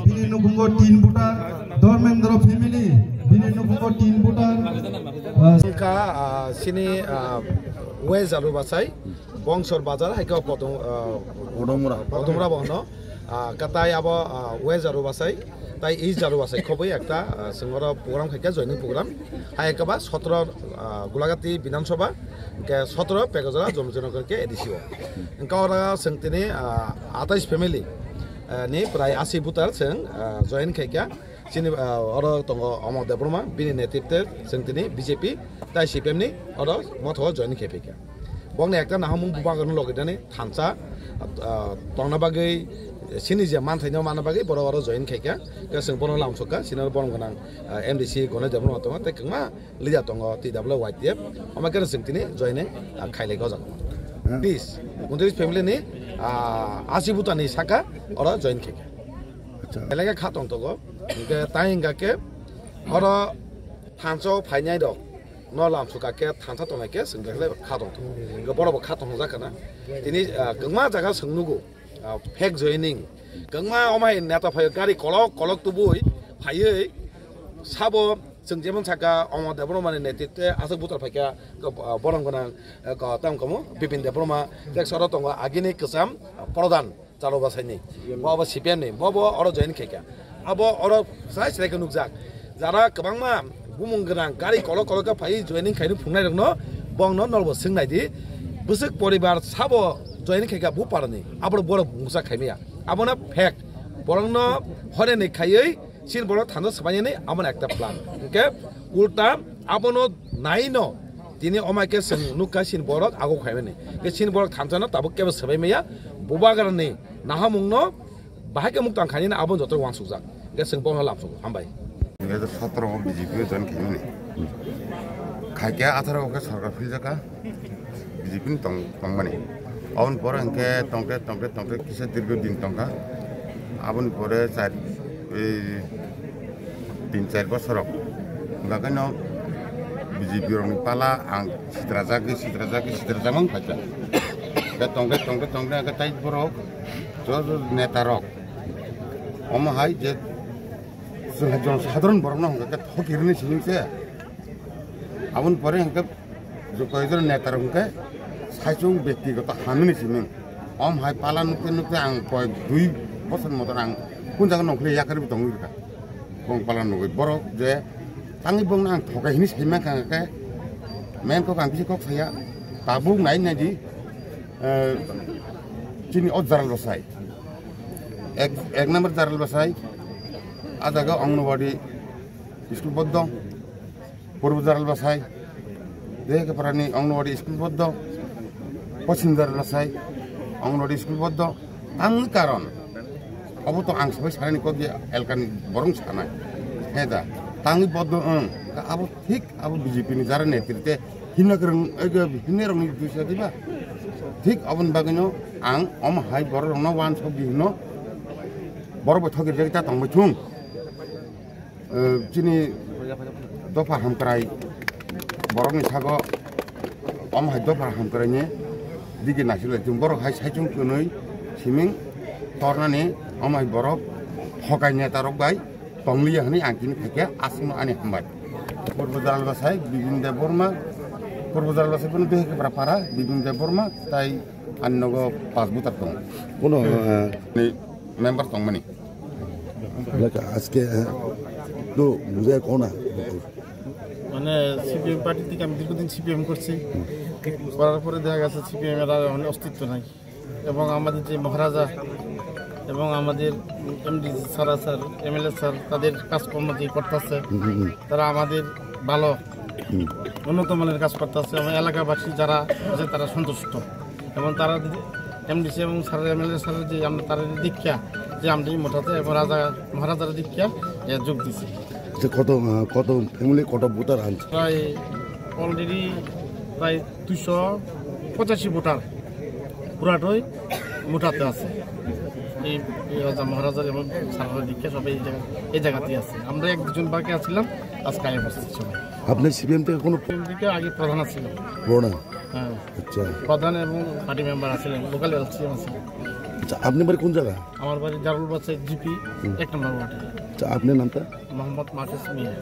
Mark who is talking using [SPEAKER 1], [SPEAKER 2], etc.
[SPEAKER 1] bini nukungo 3 voter Dharmendra family bini nukungo 3 voter
[SPEAKER 2] ka sini West Aru Basai Bongsor Bazar haika Podomura bono katai abo West Aru Basai tai East Aru Basai khoboi ekta singora program khaika joining program haika ba 17 Gulagati Bidhan Sabha ke 17 Pekajara Jomjona ke edisio engka ora sengtini 28 family ni prai 80 voter seng join khaika sini ora tongo Amok Debroma bini netripte sengtini BJP tai CPM ni ora motho join khepika bong ekta nahamung bubagon logedani thansa tongna bagai sini je manthaino mana bagai boro boro join khaika ke sing bono lamsoka sinor bono ganang MDC gone debroma tonga te kengma lija tongo TWYTF amakan singtini join khaile go jang please mundris family ni 80 butani saka ora join khaika elega khatong togo ke tainga ke ora thanso phainai dok no lamsoka ke thansa tonga ke singgle khatong to ke boro khatong jakana tini kengma jaga singnugo fake joining kengma omai neta phai gari kolok tubui phai sabo sengjeman saka Amok Debroma ni netite asuk butar phaka borong gona ka tam komo Bipin Debroma tek soro tonga agini kesam prodhan chalo basaini bobo CPM ni bobo oro join kheka abo oro sai sai nukjak jara kabangma bumung gran gari kolok ka phai joining khainu fungnai rokno bongno nolbo singnai di busuk poribar sabo join kheka bu parani abro boro musa khaimia abona fake borongno hore ni khaiei sin boro thando sabani ni amon ekta plan okay ulta abono naino tini omake sing nuka sin borok ago khaimani ke sin borok thanjana tabuk kebe sabai meya bubagarani nahamungno bahake muktang khani na abon jotor wangsujak ke sing bono lapsu hambai
[SPEAKER 3] এর 17 BJP জন খেমনি খাইকে 18 কে সরকার ফিলজাকা BJP তংমানি আউন পরে NK তংকে কিসে দীর্ঘদিন তংকা আবন পরে 3-4 বছর গাগানো BJP Roni পালা আং সিদ্রাজাকি খাইতা কে তংকে কে তাই বরক জজ নেতা রক অমহাই যে সাধারণ বরং হঙ্কা থকিরনি সিংসে আবন পরে হঙ্কা কয়েকজন নেতার হঙ্কা সাইচং ব্যক্তিগত হানুনি সিমিং অম হাই পালা নুকে আং কয়েক 2 বছর মতন আং কোন জায়গা নখলে ইয়াকারি দং ইরকা বং পালা নুকে বরক যে tangi bong nang thokai hini saima kangke men ko kang kok saya tabung nai di chini odzaral basai ek number zaral basai adaga angnawadi school boddo purbo zaral basai deke parani angnawadi school boddo pochin zaral basai angnawadi school boddo ang karon obo to ang sabai sarani ko dia elkan borong sana heda tangi boddo abo ঠিক abo BJP ni jara netrite hinakrang ega hinerong ni dusa diba ঠিক abon bagano ang om hai borong no wan sob dino borok thogir jagta tong chung chini dopa hamkrai borok ni sago om hai dopa hamkrai ne digi nasile chung borok hai saichung kunoi siming tornani om hai borok hokai netarok bai Panglia hani angkin kaya asma ani hambat. Purbo Zaral Basai Bipin Debroma Purbo Zaral Basai pun deh keberapa Bipin Debroma tai annogo 5 butar tong.
[SPEAKER 4] Kono
[SPEAKER 3] ni member tong mani.
[SPEAKER 4] Laka aske do বুঝে কোনা
[SPEAKER 5] মানে CPM party থেকে আমি দীর্ঘদিন CPM করছি করার পরে দেখা গেছে সিপিএম এর মানে অস্তিত্ব নাই এবং আমাদের যে মহারাজা এবং আমাদের এমডি স্যার এমএলএ স্যার তাদের কাজকর্ম যে করতেছে তারা আমাদের ভালো উন্নত মানের কাজ করতেছে এবং এলাকাবাসী যারা আছে তারা সন্তুষ্ট এবং তারা এমডিসি এবং স্যার এমএলএ স্যারের যে আমরা তাদের দীক্ষা যে আমরা মোটাতে এবং মহারাজার দীক্ষা যোগ দিচ্ছি
[SPEAKER 4] কত ফ্যামিলি কত ভোটার আনছে
[SPEAKER 5] প্রায় অলরেডি প্রায় 285 ভোটার পুরাটাই মোটাতে আছে এই রাজা মহারাজার এবং সারা দীক্ষা সবাই এই জায়গাতেই আছে আমরা একজন বাকি আছিলাম আজকে আগে বসেছি সবাই
[SPEAKER 4] আপনার সিপিএম থেকে কোনো
[SPEAKER 5] থেকে আগে প্রধান ছিল
[SPEAKER 4] প্রধান
[SPEAKER 5] হ্যাঁ
[SPEAKER 4] আচ্ছা
[SPEAKER 5] প্রধান এবং পার্টি মেম্বার আছিলেন লোকাল এলসিএম আছে
[SPEAKER 4] আচ্ছা আপনি বাড়ি কোন জায়গা?
[SPEAKER 5] আমার বাড়ি দারুল বাসাই জিপি 1 নম্বর ওয়ার্ডে।
[SPEAKER 4] আচ্ছা আপনার নামটা?
[SPEAKER 5] মোহাম্মদ মাহফুজ মিয়া।